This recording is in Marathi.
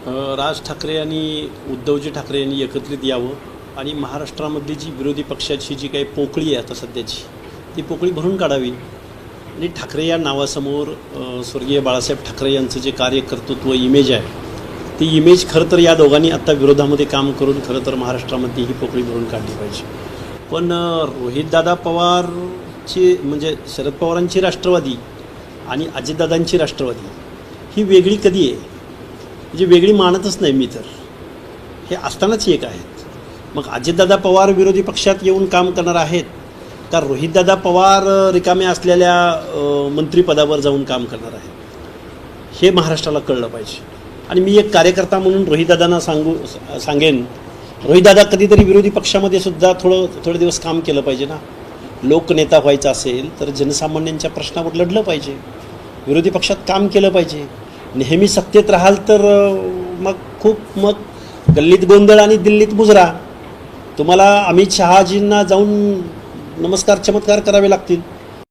राज ठाकरे आणि उद्धवजी ठाकरे यांनी एकत्रित यावं आणि महाराष्ट्रामधली जी विरोधी पक्षाची जी काही पोकळी आहे आता सध्याची ती पोकळी भरून काढावी आणि ठाकरे या नावासमोर स्वर्गीय बाळासाहेब ठाकरे यांचं जे कार्यकर्तृत्व इमेज आहे ती इमेज खरं तर या दोघांनी आत्ता विरोधामध्ये काम करून खरं तर महाराष्ट्रामध्ये ही पोकळी भरून काढली पाहिजे. पण रोहितदादा पवारची म्हणजे शरद पवारांची राष्ट्रवादी आणि अजितदादांची राष्ट्रवादी ही वेगळी कधी आहे म्हणजे वेगळी मानतच नाही मी तर. हे असतानाच एक आहेत. मग अजितदादा पवार विरोधी पक्षात येऊन काम करणार आहेत का रोहितदादा पवार रिकाम्या असलेल्या मंत्रिपदावर जाऊन काम करणार आहेत हे महाराष्ट्राला कळलं पाहिजे. आणि मी एक कार्यकर्ता म्हणून रोहितदादांना सांगेन रोहितदादा कधीतरी विरोधी पक्षामध्ये सुद्धा थोडे दिवस काम केलं पाहिजे ना. लोकनेता व्हायचा असेल तर जनसामान्यांच्या प्रश्नावर लढलं पाहिजे, विरोधी पक्षात काम केलं पाहिजे. नेहमी सत्तेत राहाल तर मग गल्लीत गोंधळ आणि दिल्लीत मुजरा. तुम्हाला अमित शहाजींना जाऊन नमस्कार चमत्कार करावे लागतील.